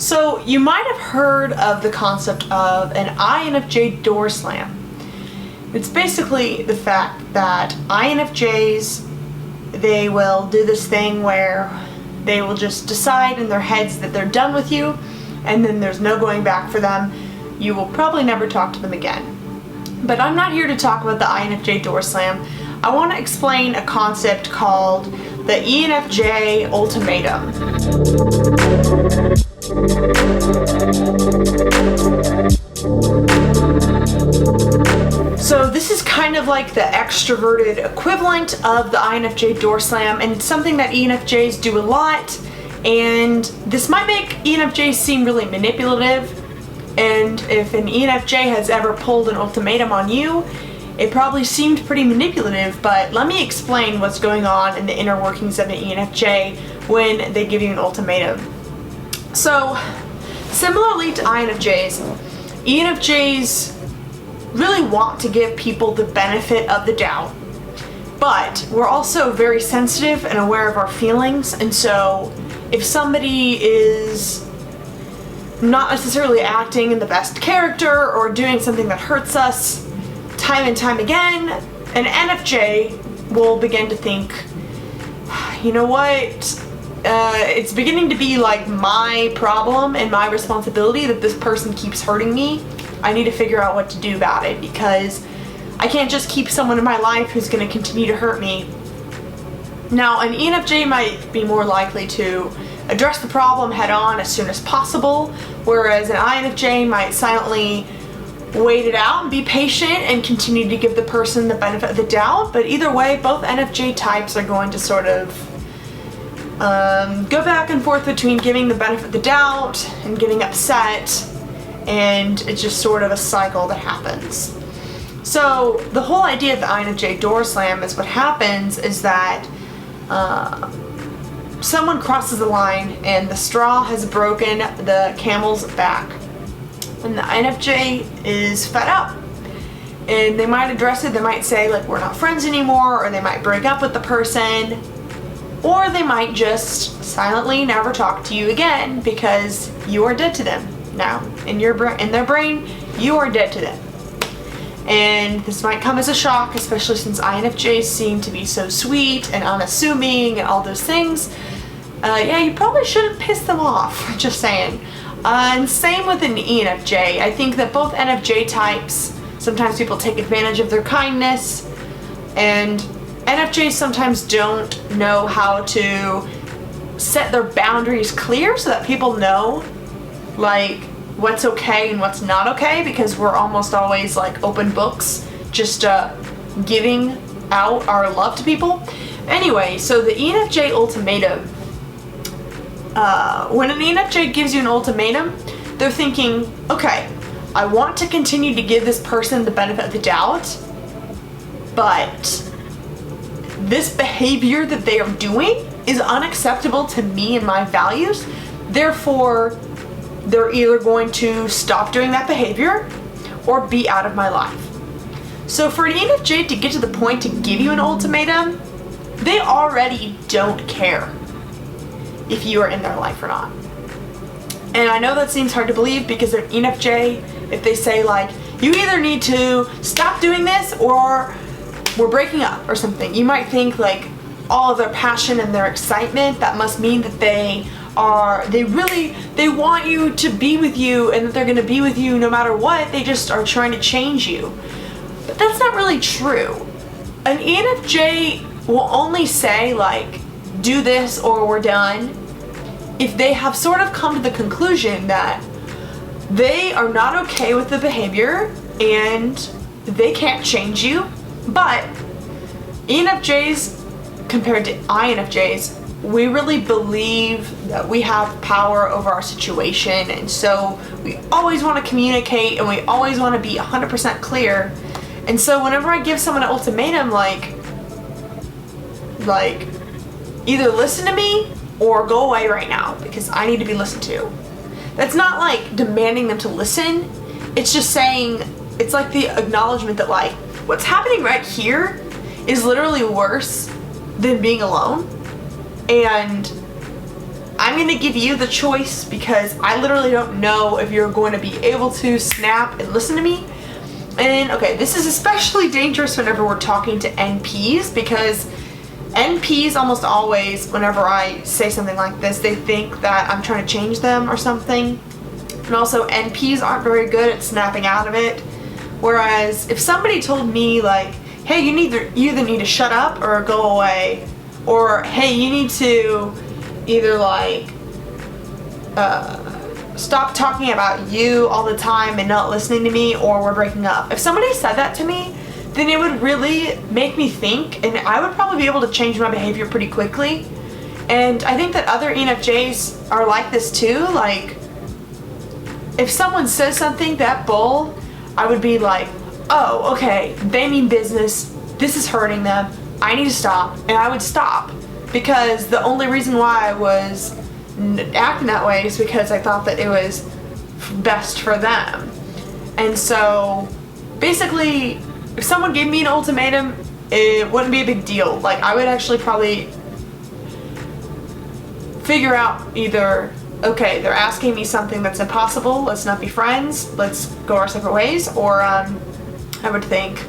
So you might have heard of the concept of an INFJ door slam. It's basically the fact that INFJs, they will do this thing where they will just decide in their heads that they're done with you, and then there's no going back for them. You will probably never talk to them again. But I'm not here to talk about the INFJ door slam. I want to explain a concept called the ENFJ Ultimatum. So this is kind of like the extroverted equivalent of the INFJ door slam, and it's something that ENFJs do a lot, and this might make ENFJs seem really manipulative. And if an ENFJ has ever pulled an ultimatum on you, it probably seemed pretty manipulative, but let me explain what's going on in the inner workings of an ENFJ when they give you an ultimatum. So, similarly to INFJs, ENFJs really want to give people the benefit of the doubt, but we're also very sensitive and aware of our feelings, and so if somebody is not necessarily acting in the best character or doing something that hurts us time and time again, an NFJ will begin to think, you know what, it's beginning to be like my problem and my responsibility that this person keeps hurting me. I need to figure out what to do about it, because I can't just keep someone in my life who's going to continue to hurt me. Now, an ENFJ might be more likely to address the problem head on as soon as possible, whereas an INFJ might silently wait it out and be patient and continue to give the person the benefit of the doubt. But either way, both NFJ types are going to sort of go back and forth between giving the benefit of the doubt and getting upset, and it's just sort of a cycle that happens. So the whole idea of the INFJ door slam is what happens is that someone crosses the line and the straw has broken the camel's back, and the INFJ is fed up, and they might address it. They might say, like, we're not friends anymore, or they might break up with the person, or they might just silently never talk to you again because you are dead to them now. In their brain, you are dead to them. And this might come as a shock, especially since INFJs seem to be so sweet and unassuming and all those things. Yeah, you probably shouldn't piss them off, just saying. And same with an ENFJ. I think that both NFJ types, sometimes people take advantage of their kindness, and NFJs sometimes don't know how to set their boundaries clear so that people know, like, what's okay and what's not okay, because we're almost always like open books, just giving out our love to people. Anyway, so the ENFJ ultimatum, when an ENFJ gives you an ultimatum, they're thinking, okay, I want to continue to give this person the benefit of the doubt, but this behavior that they are doing is unacceptable to me and my values. Therefore, they're either going to stop doing that behavior or be out of my life. So for an ENFJ to get to the point to give you an ultimatum, they already don't care if you are in their life or not. And I know that seems hard to believe, because an ENFJ, if they say, like, you either need to stop doing this or we're breaking up or something, you might think, like, all of their passion and their excitement, that must mean that they want you to be with you, and that they're going to be with you no matter what. They just are trying to change you. But that's not really true. An ENFJ will only say, like, do this or we're done, if they have sort of come to the conclusion that they are not okay with the behavior and they can't change you. But ENFJs, compared to INFJs, we really believe that we have power over our situation, and so we always want to communicate and we always want to be 100% clear. And so whenever I give someone an ultimatum, like either listen to me or go away right now because I need to be listened to. That's not like demanding them to listen. It's just saying, it's like the acknowledgement that, like, what's happening right here is literally worse than being alone. And I'm going to give you the choice because I literally don't know if you're going to be able to snap and listen to me. And okay, this is especially dangerous whenever we're talking to NPs, because NPs almost always, whenever I say something like this, they think that I'm trying to change them or something. And also, NPs aren't very good at snapping out of it. Whereas if somebody told me like, hey, you either need to shut up or go away, or hey, you need to either like stop talking about you all the time and not listening to me, or we're breaking up. If somebody said that to me, then it would really make me think, and I would probably be able to change my behavior pretty quickly. And I think that other ENFJs are like this too. Like, if someone says something that bold, I would be like, oh, okay, they mean business, this is hurting them, I need to stop, and I would stop. Because the only reason why I was acting that way is because I thought that it was best for them. And so basically, if someone gave me an ultimatum, it wouldn't be a big deal. Like, I would actually probably figure out either, okay, they're asking me something that's impossible, let's not be friends, let's go our separate ways, or I would think,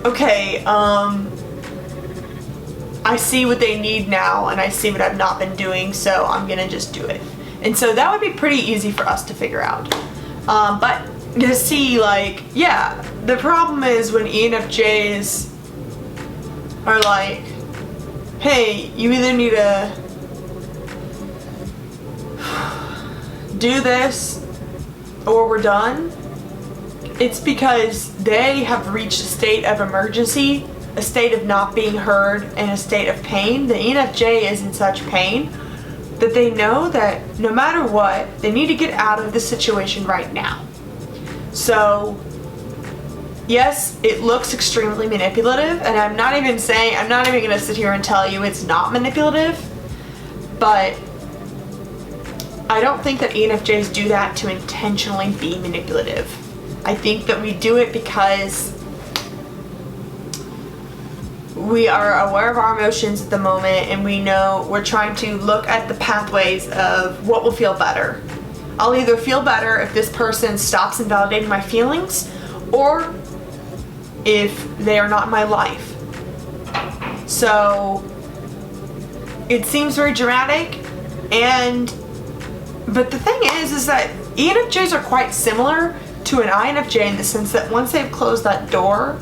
okay, I see what they need now, and I see what I've not been doing, so I'm gonna just do it. And so that would be pretty easy for us to figure out. But to see, like, yeah, the problem is when ENFJs are like, hey, you either need to do this or we're done. It's because they have reached a state of emergency, a state of not being heard, and a state of pain. The ENFJ is in such pain that they know that no matter what, they need to get out of this situation right now. So yes, it looks extremely manipulative, and I'm not even gonna sit here and tell you it's not manipulative, but I don't think that ENFJs do that to intentionally be manipulative. I think that we do it because we are aware of our emotions at the moment, and we know we're trying to look at the pathways of what will feel better. I'll either feel better if this person stops invalidating my feelings, or if they are not in my life. So it seems very dramatic, but the thing is that ENFJs are quite similar to an INFJ in the sense that once they've closed that door,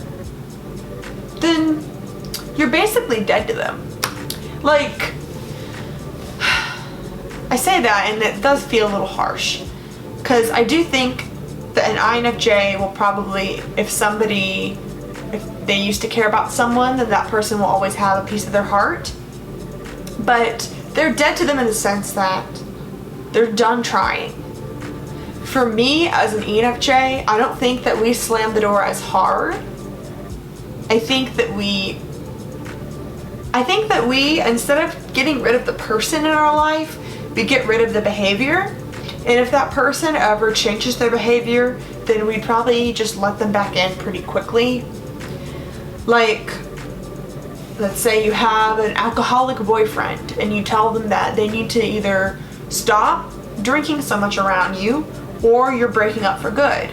then you're basically dead to them. Like, I say that and it does feel a little harsh, because I do think that an INFJ will probably, if they used to care about someone, then that person will always have a piece of their heart. But they're dead to them in the sense that they're done trying. For me, as an ENFJ, I don't think that we slam the door as hard. I think that we, instead of getting rid of the person in our life, we get rid of the behavior. And if that person ever changes their behavior, then we'd probably just let them back in pretty quickly. Like, let's say you have an alcoholic boyfriend and you tell them that they need to either stop drinking so much around you, or you're breaking up for good.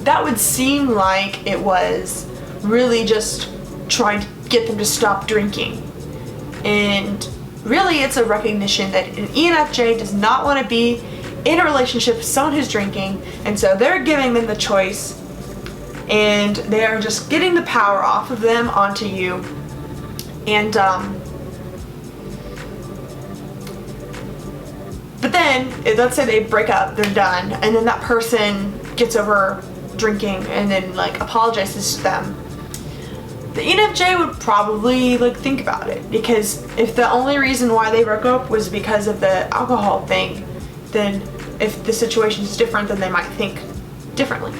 That would seem like it was really just trying to get them to stop drinking. And really, it's a recognition that an ENFJ does not want to be in a relationship with someone who's drinking, and so they're giving them the choice, and they are just getting the power off of them onto you. And but then, let's say they break up, they're done, and then that person gets over drinking and then like apologizes to them. The ENFJ would probably like think about it, because if the only reason why they broke up was because of the alcohol thing, then if the situation is different, then they might think differently.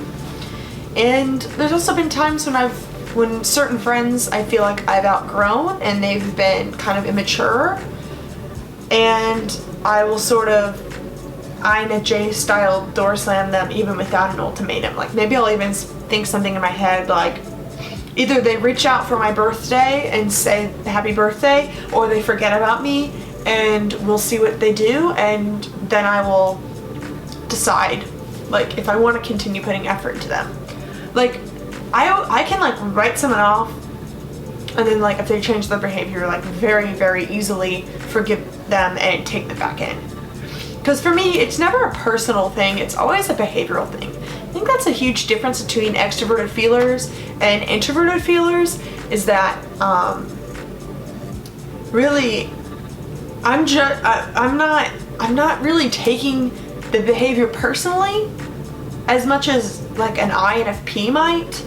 And there's also been times when certain friends I feel like I've outgrown and they've been kind of immature, and I will sort of INFJ style door slam them even without an ultimatum. Like, maybe I'll even think something in my head like, either they reach out for my birthday and say happy birthday, or they forget about me and we'll see what they do, and then I will decide like if I want to continue putting effort into them. Like I can like write someone off, and then like if they change their behavior, like very easily forgive them and take them back in. Because for me, it's never a personal thing, it's always a behavioral thing. I think that's a huge difference between extroverted feelers and introverted feelers, is that really I'm not really taking the behavior personally as much as like an INFP might.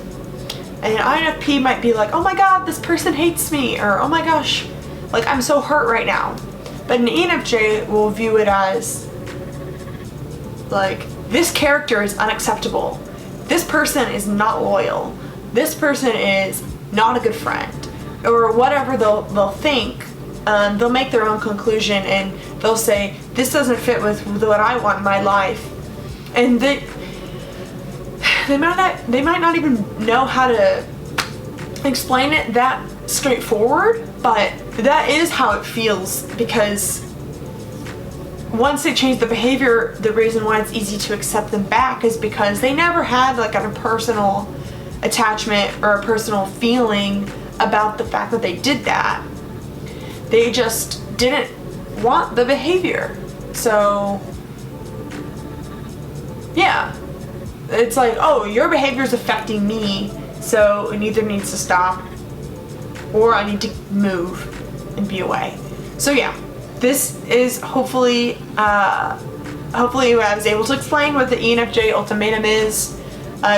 And an INFP might be like, oh my god, this person hates me, or oh my gosh, like I'm so hurt right now. But an ENFJ will view it as like, this character is unacceptable. This person is not loyal. This person is not a good friend. Or whatever they'll think. They'll make their own conclusion, and they'll say, this doesn't fit with what I want in my life. And they might not even know how to explain it that straightforward, but that is how it feels, because once they change the behavior, the reason why it's easy to accept them back is because they never had like a personal attachment or a personal feeling about the fact that they did that. They just didn't want the behavior. So yeah, it's like, oh, your behavior is affecting me, so it either needs to stop or I need to move and be away. So yeah, this is hopefully I was able to explain what the ENFJ ultimatum is.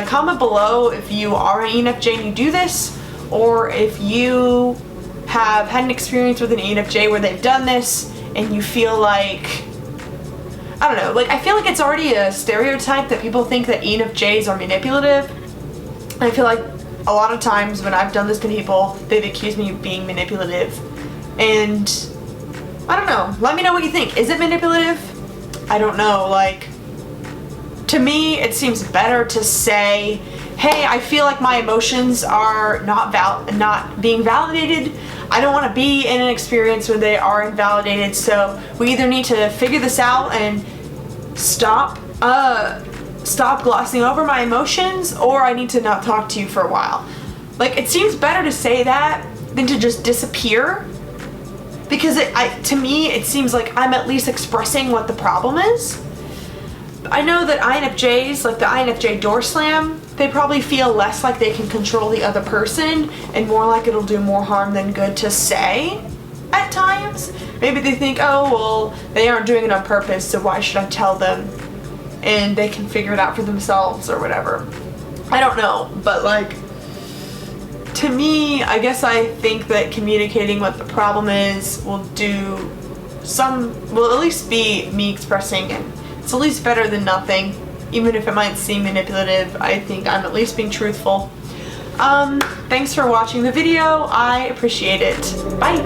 Comment below if you are an ENFJ and you do this, or if you have had an experience with an ENFJ where they've done this and you feel like, I don't know, like I feel like it's already a stereotype that people think that ENFJs are manipulative. I feel like a lot of times when I've done this to people, they've accused me of being manipulative. And I don't know, let me know what you think. Is it manipulative? I don't know, like, to me it seems better to say, hey, I feel like my emotions are not being validated. I don't want to be in an experience where they are invalidated, so we either need to figure this out and stop glossing over my emotions, or I need to not talk to you for a while. Like, it seems better to say that than to just disappear, because to me it seems like I'm at least expressing what the problem is. I know that INFJs, like the INFJ door slam, they probably feel less like they can control the other person and more like it'll do more harm than good to say at times. Maybe they think, oh, well, they aren't doing it on purpose, so why should I tell them? And they can figure it out for themselves or whatever. I don't know, but like, to me, I guess I think that communicating what the problem is will at least be me expressing it. It's at least better than nothing. Even if it might seem manipulative, I think I'm at least being truthful. Thanks for watching the video. I appreciate it. Bye.